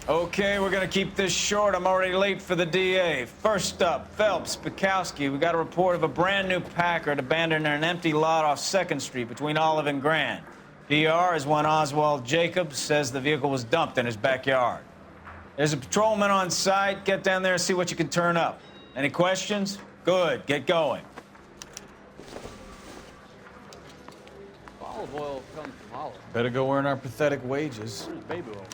Okay, we're gonna keep this short. I'm already late for the DA. First up, Phelps, Bekowsky. We got a report of a brand new Packard abandoned in an empty lot off 2nd Street between Olive and Grand. DR is one Oswald Jacobs says the vehicle was dumped in his backyard. There's a patrolman on site. Get down there and see what you can turn up. Any questions? Good, get going. Olive oil comes from olive. Better go earn our pathetic wages. Where's baby oil?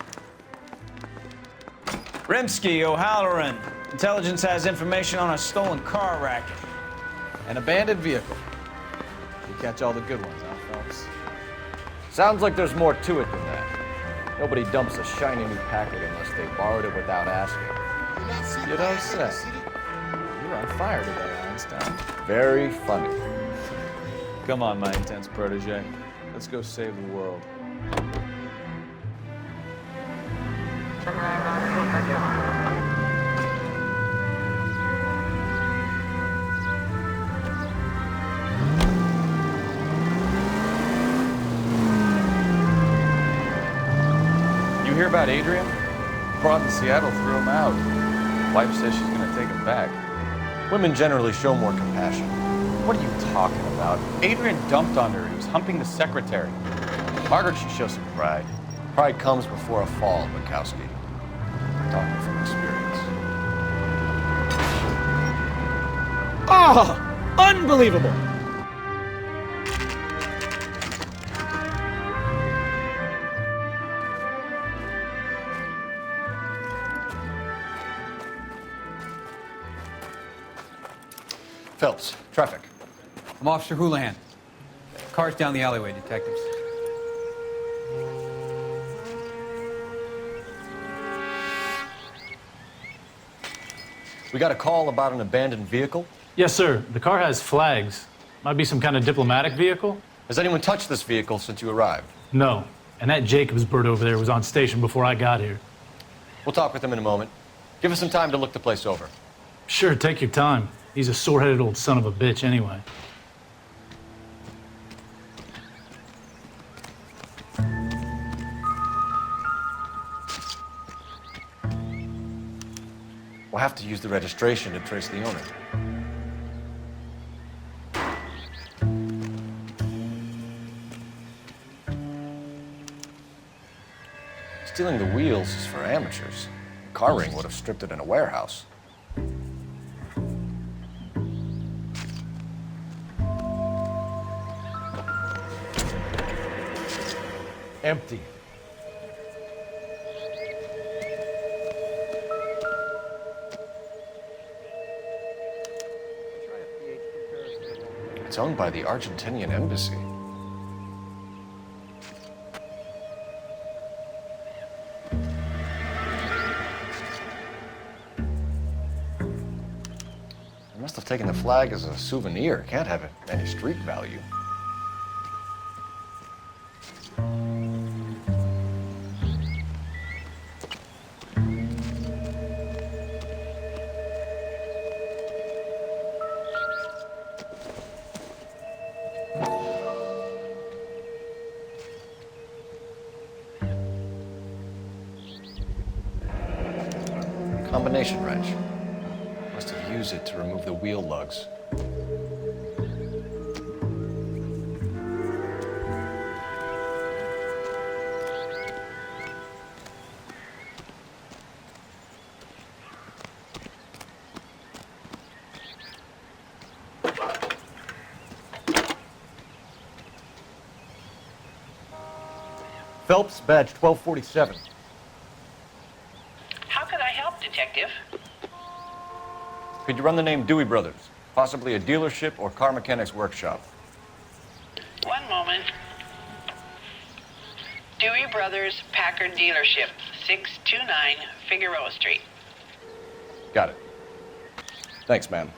Rimsky, O'Halloran. Intelligence has information on a stolen car racket. An abandoned vehicle. You catch all the good ones, huh, Phelps? Sounds like there's more to it than that. Nobody dumps a shiny new Packard unless they borrowed it without asking. You don't say. You're on fire today, Einstein. Very funny. Come on, my intense protege. Let's go save the world. You hear about Adrian? Brought in Seattle threw him out. Wife says she's gonna take him back. Women generally show more compassion. What are you talking about? Adrian dumped on her. He was humping the secretary. Margaret should show some pride. Pride comes before a fall, Bekowsky. Talking from experience. Oh, unbelievable! Phelps, traffic. I'm Officer Houlihan. Car's down the alleyway, detectives. We got a call about an abandoned vehicle. Yes, sir. The car has flags. Might be some kind of diplomatic vehicle? Has anyone touched this vehicle since you arrived? No. And that Jacobs bird over there was on station before I got here. We'll talk with him in a moment. Give us some time to look the place over. Sure, take your time. He's a sore-headed old son of a bitch anyway. We'll have to use the registration to trace the owner. Stealing the wheels is for amateurs. Car ring would have stripped it in a warehouse. Empty. It's owned by the Argentinian embassy. They must have taken the flag as a souvenir. Can't have any street value. Combination wrench. Must have used it to remove the wheel lugs. Phelps, badge 1247. How can I help, Detective? Could you run the name Dewey Brothers? Possibly a dealership or car mechanics workshop. One moment. Dewey Brothers Packard Dealership, 629 Figueroa Street. Got it. Thanks, ma'am.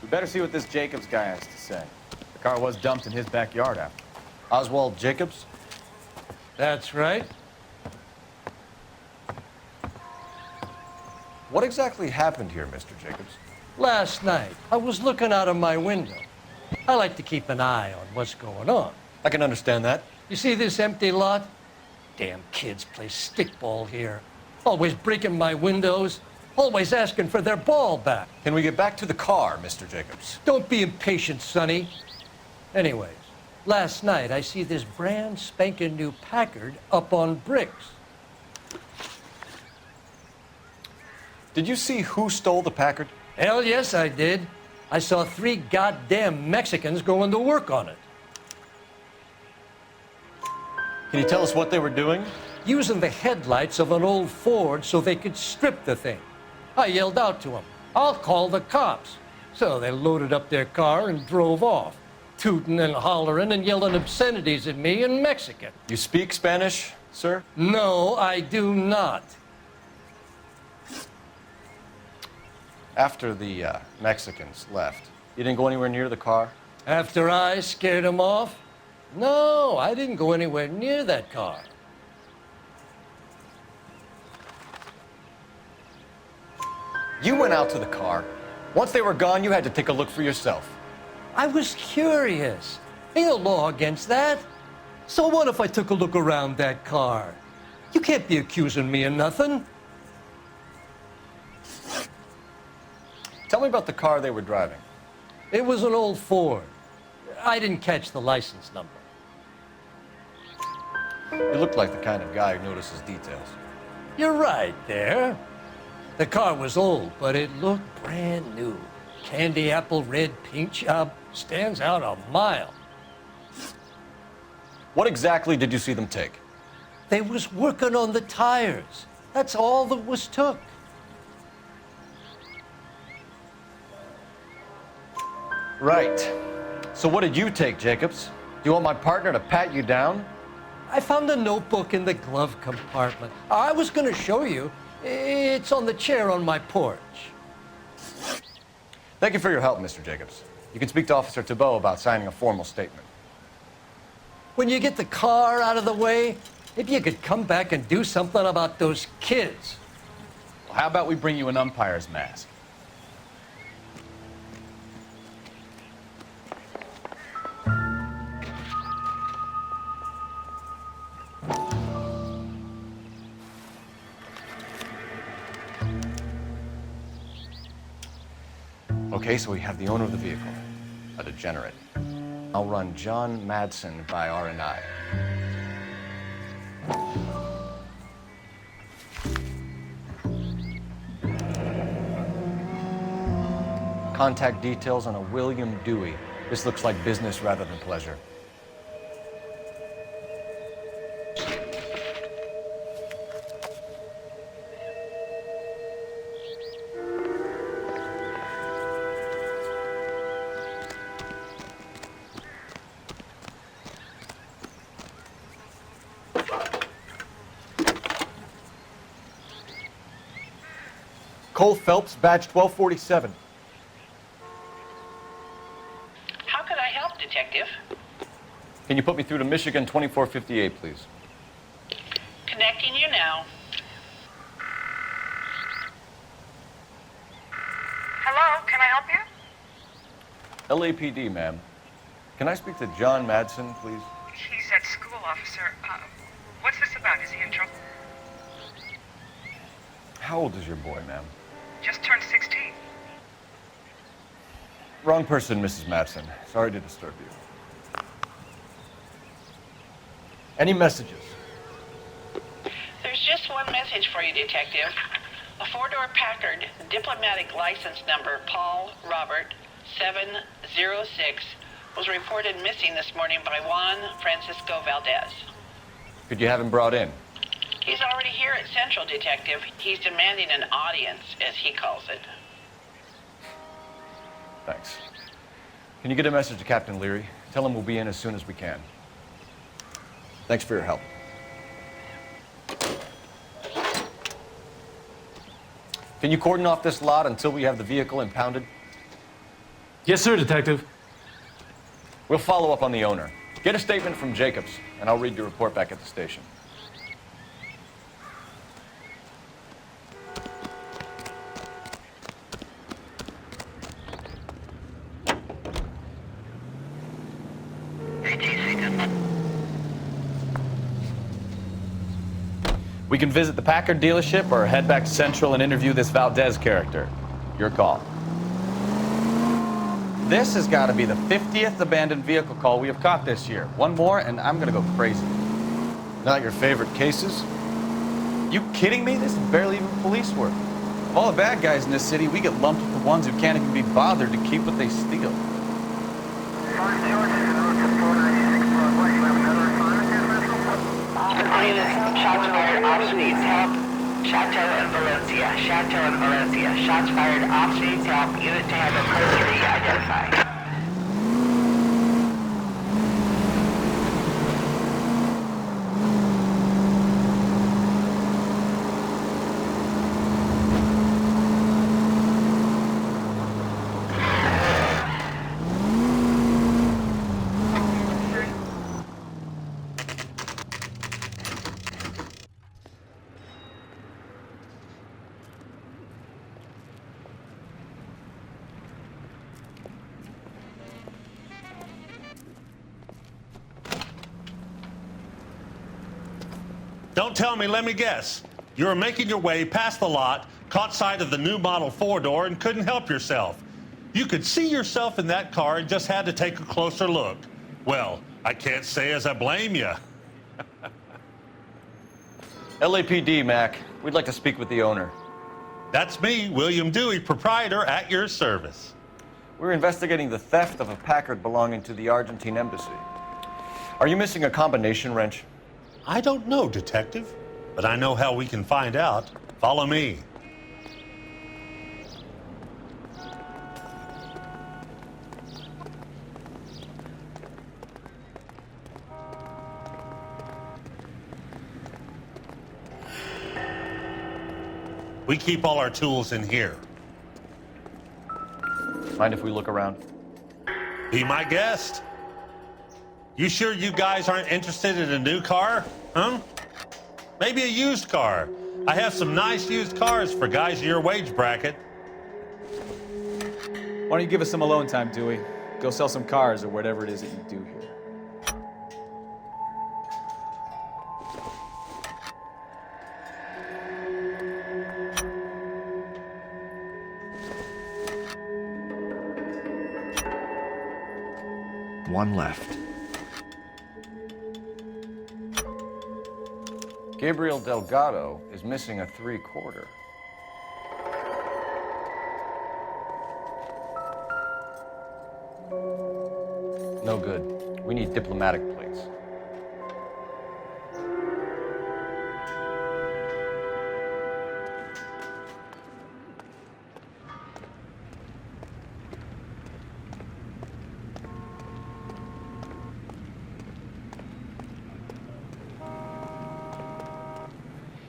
We better see what this Jacobs guy has to say. The car was dumped in his backyard after. Oswald Jacobs? That's right. What exactly happened here, Mr. Jacobs? Last night, I was looking out of my window. I like to keep an eye on what's going on. I can understand that. You see this empty lot? Damn kids play stickball here. Always breaking my windows. Always asking for their ball back. Can we get back to the car, Mr. Jacobs? Don't be impatient, Sonny. Anyways, last night I see this brand spanking new Packard up on bricks. Did you see who stole the Packard? Hell yes, I did. I saw 3 goddamn Mexicans going to work on it. Can you tell us what they were doing? Using the headlights of an old Ford so they could strip the thing. I yelled out to them, "I'll call the cops." So they loaded up their car and drove off, tooting and hollering and yelling obscenities at me in Mexican. You speak Spanish, sir? No, I do not. After the Mexicans left, you didn't go anywhere near the car? After I scared them off? No, I didn't go anywhere near that car. You went out to the car. Once they were gone, you had to take a look for yourself. I was curious. Ain't no law against that. So what if I took a look around that car? You can't be accusing me of nothing. Tell me about the car they were driving. It was an old Ford. I didn't catch the license number. You looked like the kind of guy who notices details. You're right there. The car was old, but it looked brand new. Candy apple red paint job stands out a mile. What exactly did you see them take? They was working on the tires. That's all that was took. Right. So what did you take, Jacobs? Do you want my partner to pat you down? I found a notebook in the glove compartment. I was going to show you. It's on the chair on my porch. Thank you for your help, Mr. Jacobs. You can speak to Officer Thibault about signing a formal statement. When you get the car out of the way, maybe you could come back and do something about those kids. Well, how about we bring you an umpire's mask? Okay, so we have the owner of the vehicle, a degenerate. I'll run John Madsen by R&I. Contact details on a William Dewey. This looks like business rather than pleasure. Cole Phelps, badge 1247. How could I help, Detective? Can you put me through to Michigan 2458, please? Connecting you now. Hello, can I help you? LAPD, ma'am. Can I speak to John Madsen, please? He's at school, officer. What's this about? Is he in trouble? How old is your boy, ma'am? Just turned 16. Wrong person, Mrs. Madsen. Sorry to disturb you. Any messages? There's just one message for you, Detective. A 4-door Packard, diplomatic license number Paul Robert 706, was reported missing this morning by Juan Francisco Valdez. Could you have him brought in? He's already here at Central, Detective. He's demanding an audience, as he calls it. Thanks. Can you get a message to Captain Leary? Tell him we'll be in as soon as we can. Thanks for your help. Can you cordon off this lot until we have the vehicle impounded? Yes, sir, Detective. We'll follow up on the owner. Get a statement from Jacobs, and I'll read your report back at the station. We can visit the Packard dealership or head back to Central and interview this Valdez character. Your call. This has got to be the 50th abandoned vehicle call we have caught this year. One more and I'm going to go crazy. Not your favorite cases? You kidding me? This is barely even police work. Of all the bad guys in this city, we get lumped with the ones who can't even be bothered to keep what they steal. Shots fired, officer needs help. Chateau and Valencia. Chateau and Valencia. Shots fired, officer needs help. Unit to have a code 3 identified. Don't tell me, let me guess. You were making your way past the lot, caught sight of the new model four-door, and couldn't help yourself. You could see yourself in that car and just had to take a closer look. Well, I can't say as I blame you. LAPD, Mac. We'd like to speak with the owner. That's me, William Dewey, proprietor, at your service. We're investigating the theft of a Packard belonging to the Argentine embassy. Are you missing a combination wrench? I don't know, Detective, but I know how we can find out. Follow me. We keep all our tools in here. Mind if we look around? Be my guest. You sure you guys aren't interested in a new car? Huh? Maybe a used car. I have some nice used cars for guys in your wage bracket. Why don't you give us some alone time, Dewey? Go sell some cars or whatever it is that you do here. One left. Gabriel Delgado is missing a 3/4. No good. We need diplomatic plates.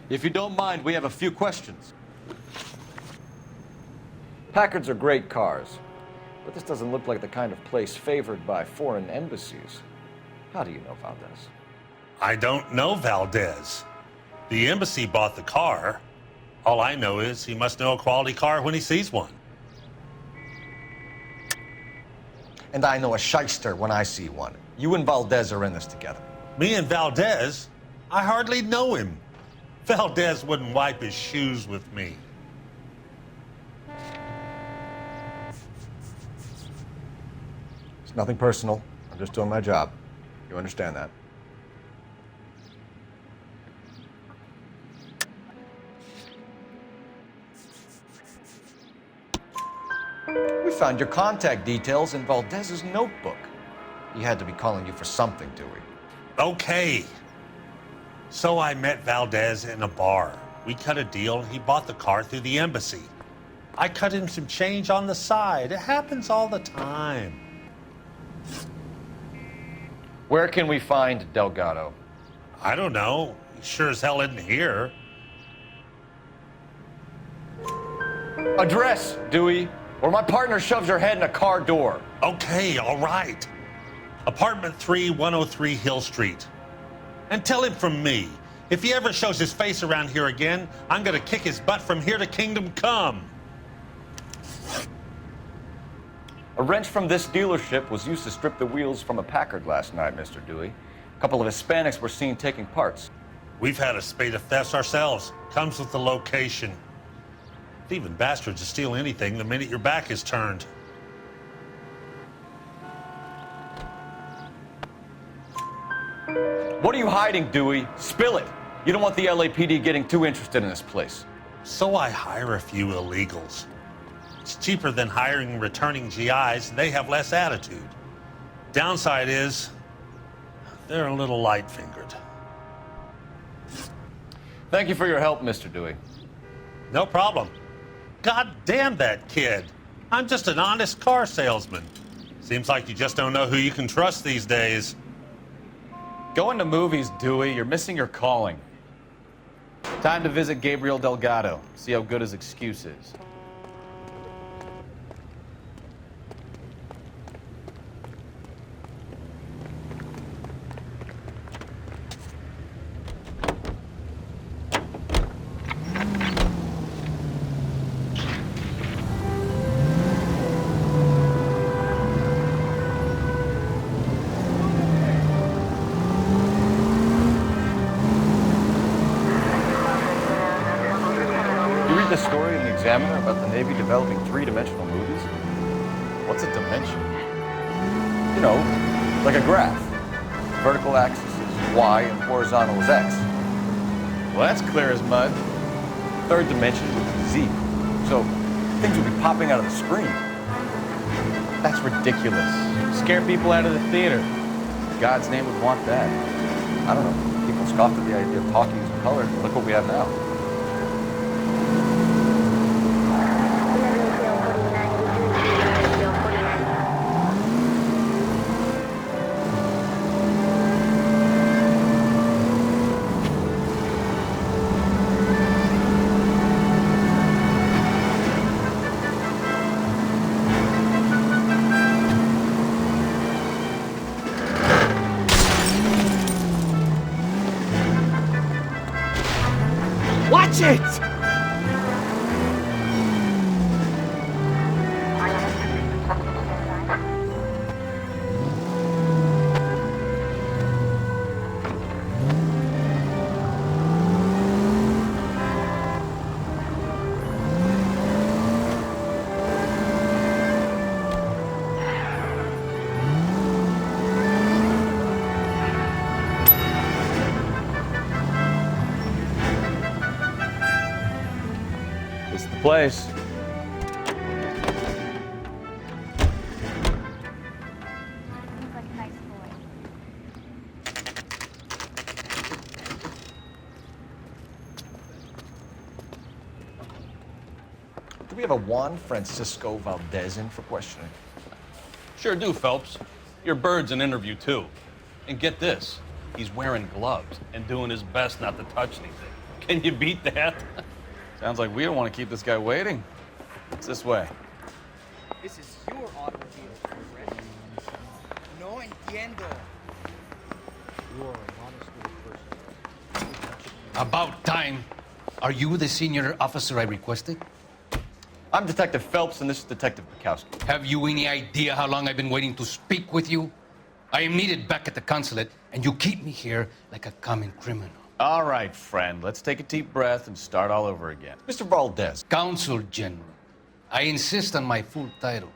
If you don't mind, we have a few questions. Packards are great cars, but this doesn't look like the kind of place favored by foreign embassies. How do you know Valdez? I don't know Valdez. The embassy bought the car. All I know is he must know a quality car when he sees one. And I know a shyster when I see one. You and Valdez are in this together. Me and Valdez? I hardly know him. Valdez wouldn't wipe his shoes with me. It's nothing personal. I'm just doing my job. You understand that? We found your contact details in Valdez's notebook. He had to be calling you for something, Dewey. Okay. So I met Valdez in a bar. We cut a deal and he bought the car through the embassy. I cut him some change on the side. It happens all the time. Where can we find Delgado? I don't know. He sure as hell isn't here. Address, Dewey, or my partner shoves your head in a car door. Okay, all right. Apartment 3, 103 Hill Street. And tell him from me, if he ever shows his face around here again, I'm gonna kick his butt from here to Kingdom Come. A wrench from this dealership was used to strip the wheels from a Packard last night, Mr. Dewey. A couple of Hispanics were seen taking parts. We've had a spate of thefts ourselves. Comes with the location. Thieving bastards will steal anything the minute your back is turned. What are you hiding, Dewey? Spill it. You don't want the LAPD getting too interested in this place. So I hire a few illegals. It's cheaper than hiring returning GIs, and they have less attitude. Downside is, they're a little light-fingered. Thank you for your help, Mr. Dewey. No problem. God damn that kid. I'm just an honest car salesman. Seems like you just don't know who you can trust these days. Going to movies, Dewey. You're missing your calling. Time to visit Gabriel Delgado. See how good his excuse is. The story in the Examiner about the Navy developing three-dimensional movies? What's a dimension? You know, like a graph. Vertical axis is Y and horizontal is X. Well, that's clear as mud. Third dimension would be Z. So things would be popping out of the screen. That's ridiculous. Scare people out of the theater. God's name would want that. I don't know. People scoffed at the idea of talkies in color. Look what we have now. Watch it! Place. Do we have a Juan Francisco Valdez in for questioning? Sure do, Phelps. Your bird's an interview, too. And get this, he's wearing gloves and doing his best not to touch anything. Can you beat that? Sounds like we don't want to keep this guy waiting. It's this way. This is your automobile, correct? No entiendo. You are an honest little person. About time. Are you the senior officer I requested? I'm Detective Phelps, and this is Detective Bekowsky. Have you any idea how long I've been waiting to speak with you? I am needed back at the consulate, and you keep me here like a common criminal. All right, friend. Let's take a deep breath and start all over again. Mr. Valdez. Consul General. I insist on my full title.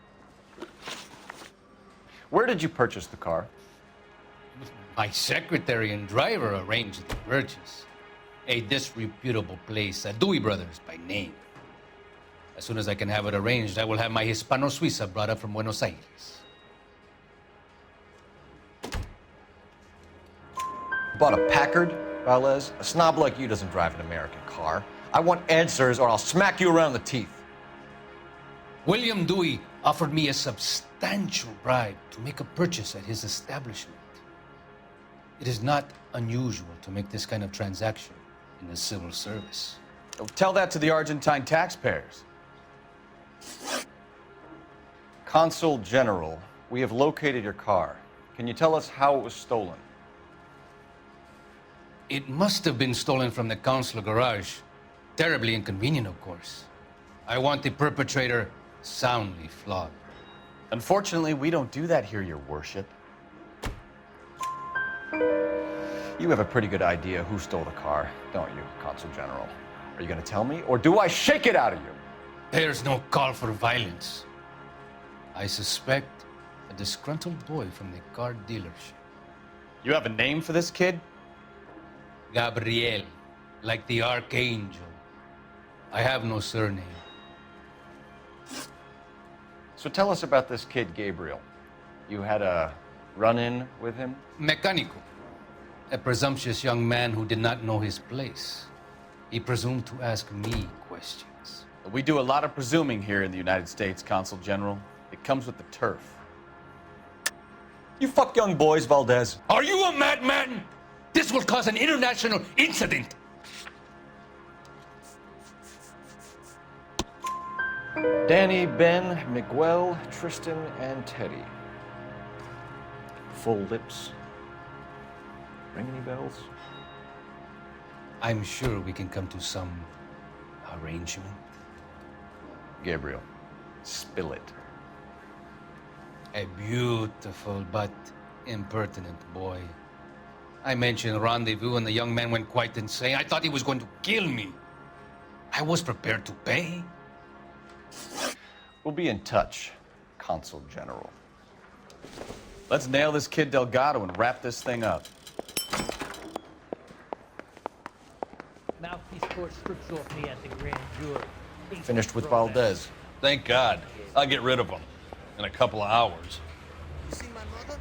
Where did you purchase the car? My secretary and driver arranged the purchase. A disreputable place, Dewey Brothers by name. As soon as I can have it arranged, I will have my Hispano Suiza brought up from Buenos Aires. Bought a Packard, Valdez? A snob like you doesn't drive an American car. I want answers or I'll smack you around the teeth. William Dewey offered me a substantial bribe to make a purchase at his establishment. It is not unusual to make this kind of transaction in the civil service. Oh, tell that to the Argentine taxpayers. Consul General, we have located your car. Can you tell us how it was stolen? It must have been stolen from the consular garage. Terribly inconvenient, of course. I want the perpetrator soundly flogged. Unfortunately, we don't do that here, Your Worship. You have a pretty good idea who stole the car, don't you, Consul General? Are you gonna tell me, or do I shake it out of you? There's no call for violence. I suspect a disgruntled boy from the car dealership. You have a name for this kid? Gabriel, like the archangel. I have no surname. So tell us about this kid, Gabriel. You had a run-in with him? Mecánico. A presumptuous young man who did not know his place. He presumed to ask me questions. We do a lot of presuming here in the United States, Consul General. It comes with the turf. You fuck young boys, Valdez. Are you a madman? This will cause an international incident. Danny, Ben, Miguel, Tristan, and Teddy. Full lips. Ring any bells? I'm sure we can come to some arrangement. Gabriel, spill it. A beautiful but impertinent boy. I mentioned rendezvous and the young man went quite insane. I thought he was going to kill me. I was prepared to pay. We'll be in touch, Consul General. Let's nail this kid Delgado and wrap this thing up. Mouthpiece court strips off me at the grand jury. Finished with Valdez. Thank God. I'll get rid of him in a couple of hours. You see my mother?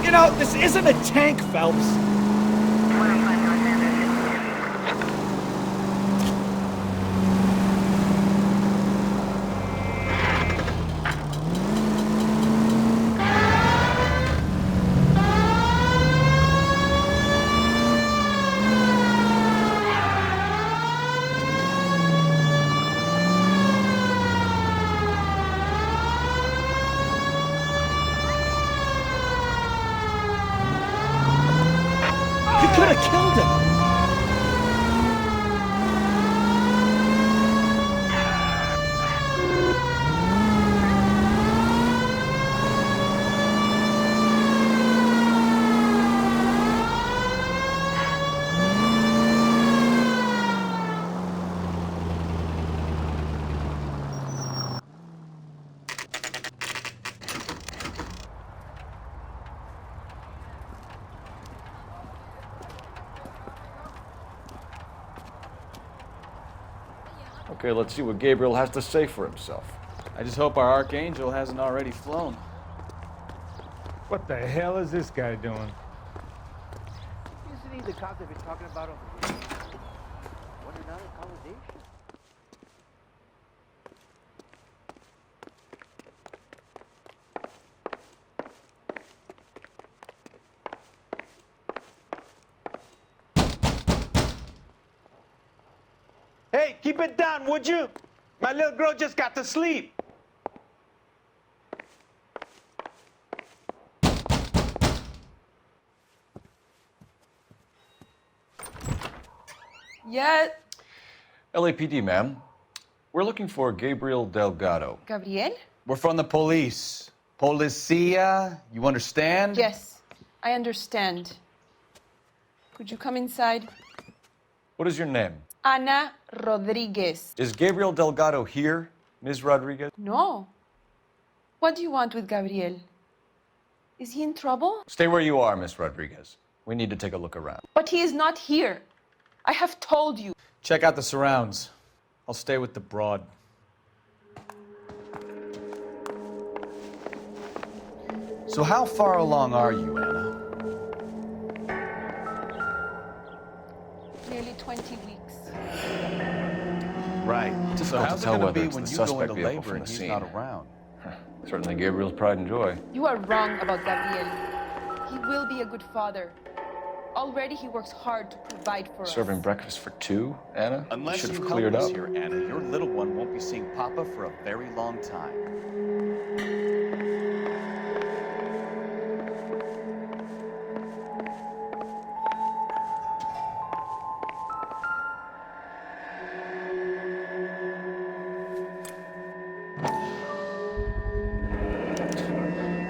You know, this isn't a tank, Phelps. Could have killed him. Okay, let's see what Gabriel has to say for himself. I just hope our archangel hasn't already flown. What the hell is this guy doing? Isn't he the cop they've been talking about over here? Wonder not accommodation. Hey, keep it down, would you? My little girl just got to sleep. Yeah. LAPD, ma'am. We're looking for Gabriel Delgado. Gabriel? We're from the police. Policia, you understand? Yes, I understand. Could you come inside? What is your name? Ana Rodriguez. Is Gabriel Delgado here, Ms. Rodriguez? No. What do you want with Gabriel? Is he in trouble? Stay where you are, Miss Rodriguez. We need to take a look around. But he is not here. I have told you. Check out the surrounds. I'll stay with the broad. So how far along are you, Anna? Nearly 20 weeks. Right. So Difficult how's to tell it going to whether be it's when the you go suspect into vehicle labor from and the he's scene. not around? Certainly Gabriel's pride and joy. You are wrong about Gabriel. He will be a good father. Already he works hard to provide for us. Serving breakfast for two, Anna? Unless should you have help cleared us up. here, Anna, your little one won't be seeing Papa for a very long time.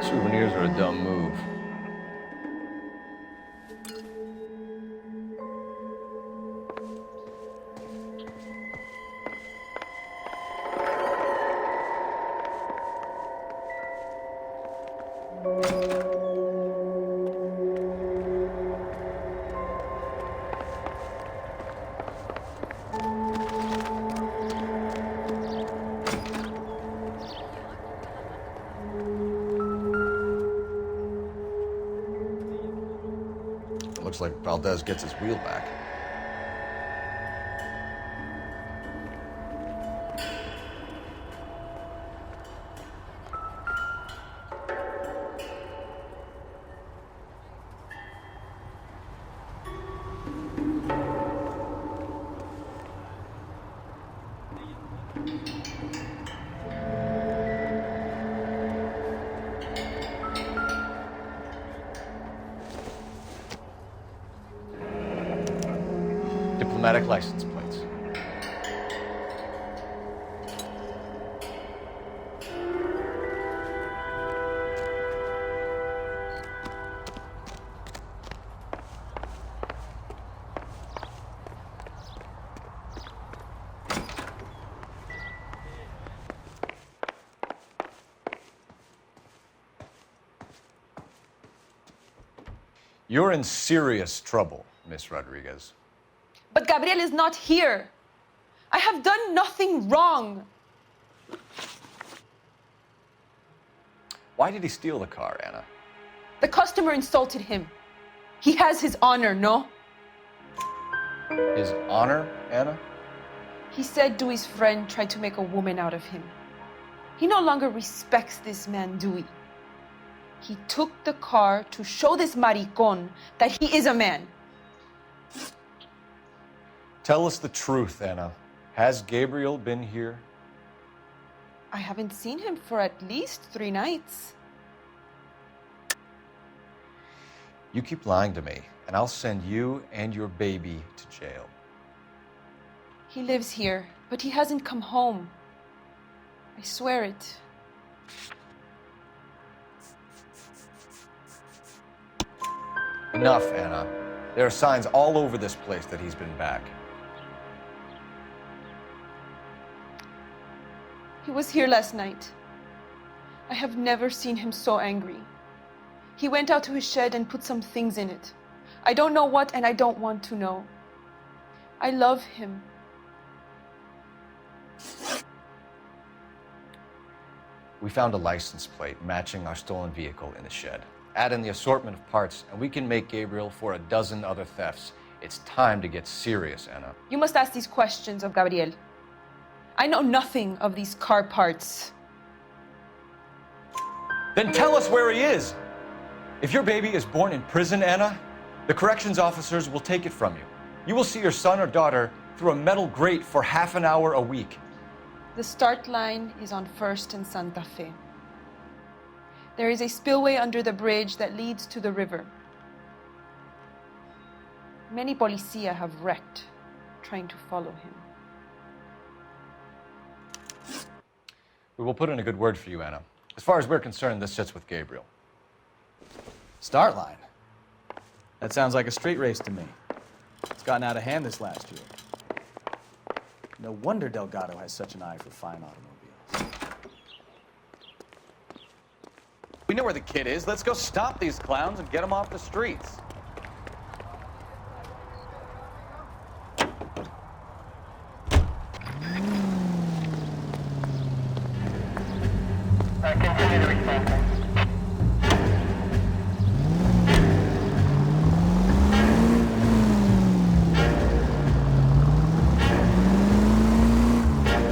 Souvenirs are a dumb move. Looks like Valdez gets his wheel back. Diplomatic license plates. You're in serious trouble, Miss Rodriguez. But Gabriel is not here. I have done nothing wrong. Why did he steal the car, Anna? The customer insulted him. He has his honor, no? His honor, Anna? He said Dewey's friend tried to make a woman out of him. He no longer respects this man, Dewey. He took the car to show this maricón that he is a man. Tell us the truth, Anna. Has Gabriel been here? I haven't seen him for at least 3 nights. You keep lying to me, and I'll send you and your baby to jail. He lives here, but he hasn't come home. I swear it. Enough, Anna. There are signs all over this place that he's been back. He was here last night. I have never seen him so angry. He went out to his shed and put some things in it. I don't know what, and I don't want to know. I love him. We found a license plate matching our stolen vehicle in the shed. Add in the assortment of parts, and we can make Gabriel for a dozen other thefts. It's time to get serious, Anna. You must ask these questions of Gabriel. I know nothing of these car parts. Then tell us where he is! If your baby is born in prison, Anna, the corrections officers will take it from you. You will see your son or daughter through a metal grate for half an hour a week. The start line is on 1st and Santa Fe. There is a spillway under the bridge that leads to the river. Many policia have wrecked trying to follow him. We will put in a good word for you, Anna. As far as we're concerned, this sits with Gabriel. Start line. That sounds like a street race to me. It's gotten out of hand this last year. No wonder Delgado has such an eye for fine automobiles. We know where the kid is. Let's go stop these clowns and get him off the streets.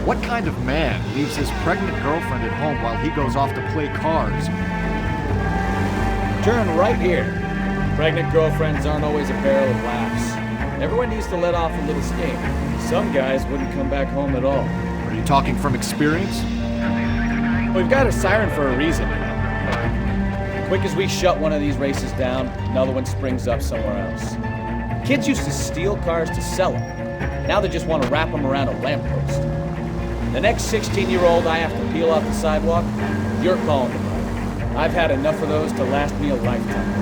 What kind of man leaves his pregnant girlfriend at home while he goes off to play cars? Turn right here. Pregnant girlfriends aren't always a barrel of laughs. Everyone needs to let off a little steam. Some guys wouldn't come back home at all. Are you talking from experience? We've got a siren for a reason. Quick as we shut one of these races down, another one springs up somewhere else. Kids used to steal cars to sell them. Now they just want to wrap them around a lamppost. The next 16-year-old I have to peel off the sidewalk, you're calling them. I've had enough of those to last me a lifetime.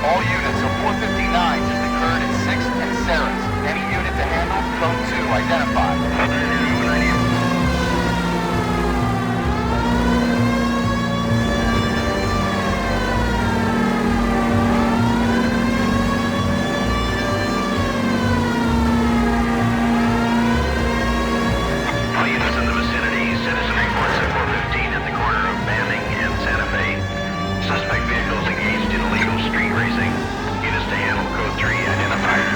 All units of 459 just occurred at 6th and Sarah's. Any unit to handle, code 2, identified. All units in the vicinity, citizen reports at 415 at the corner of Banning and Santa Fe. Suspect vehicles engaged in illegal street racing. Units to handle code 3 identified.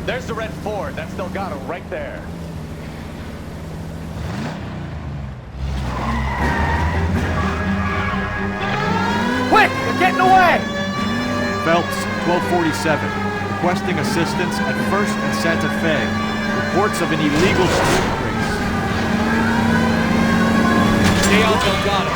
There's the red Ford. That's Delgado right there. Quick! They're getting away! Phelps, 1247. Requesting assistance at 1st and Santa Fe. Reports of an illegal street race. Stay on Delgado.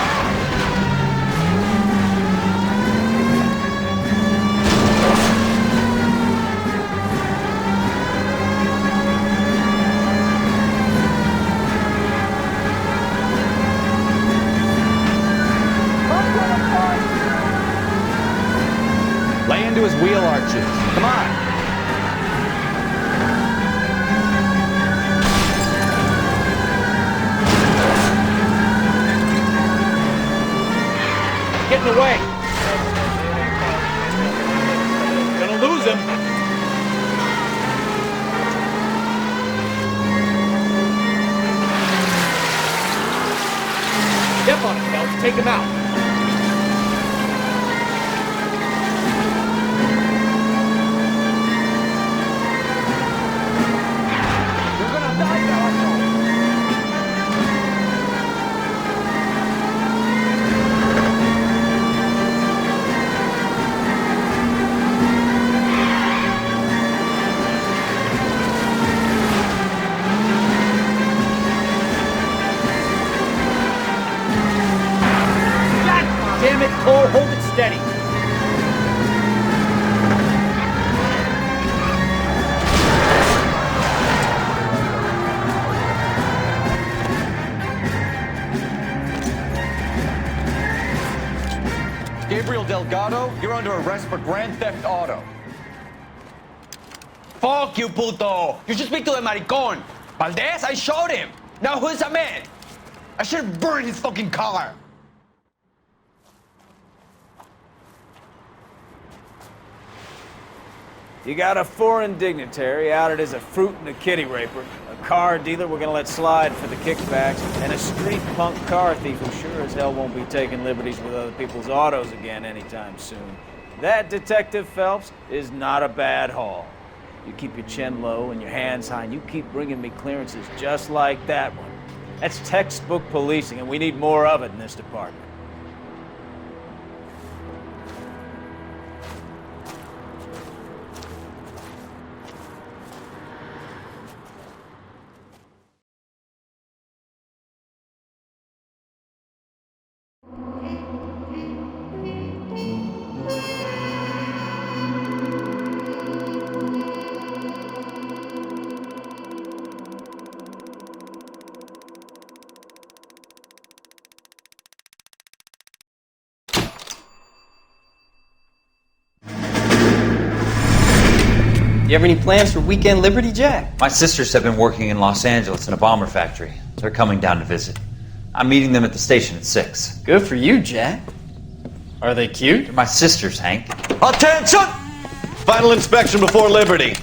Lay into his wheel arches. Come on. Getting away. Gonna lose him. Step on it, Phelps. Take him out. Damn it, Cole, hold it steady. Gabriel Delgado, you're under arrest for grand theft auto. Fuck you, puto! You should speak to the maricón. Valdez, I showed him. Now who's a man? I should have burned his fucking car. You got a foreign dignitary outed as a fruit and a kitty raper, a car dealer we're gonna let slide for the kickbacks, and a street punk car thief who sure as hell won't be taking liberties with other people's autos again anytime soon. That, Detective Phelps, is not a bad haul. You keep your chin low and your hands high, and you keep bringing me clearances just like that one. That's textbook policing, and we need more of it in this department. You have any plans for weekend Liberty, Jack? My sisters have been working in Los Angeles in a bomber factory. They're coming down to visit. I'm meeting them at the station at 6. Good for you, Jack. Are they cute? They're my sisters, Hank. Attention! Final inspection before Liberty.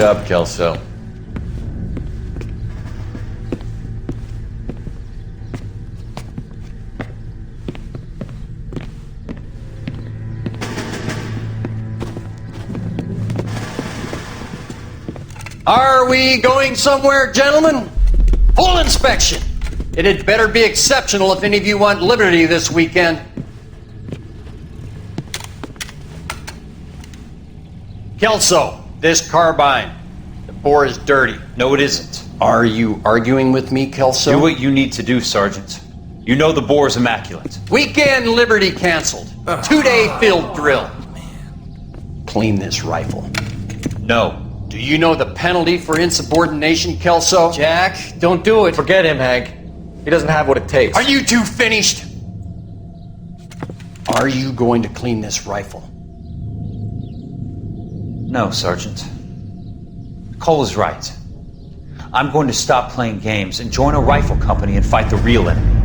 job, Kelso. Are we going somewhere, gentlemen? Full inspection. It had better be exceptional if any of you want liberty this weekend. Kelso, this carbine. The bore is dirty. No, it isn't. Are you arguing with me, Kelso? Do what you need to do, Sergeant. You know the bore is immaculate. Weekend liberty canceled. 2-day field drill. Clean this rifle. No. Do you know the penalty for insubordination, Kelso? Jack, don't do it. Forget him, Hank. He doesn't have what it takes. Are you two finished? Are you going to clean this rifle? No, Sergeant. Cole is right. I'm going to stop playing games and join a rifle company and fight the real enemy.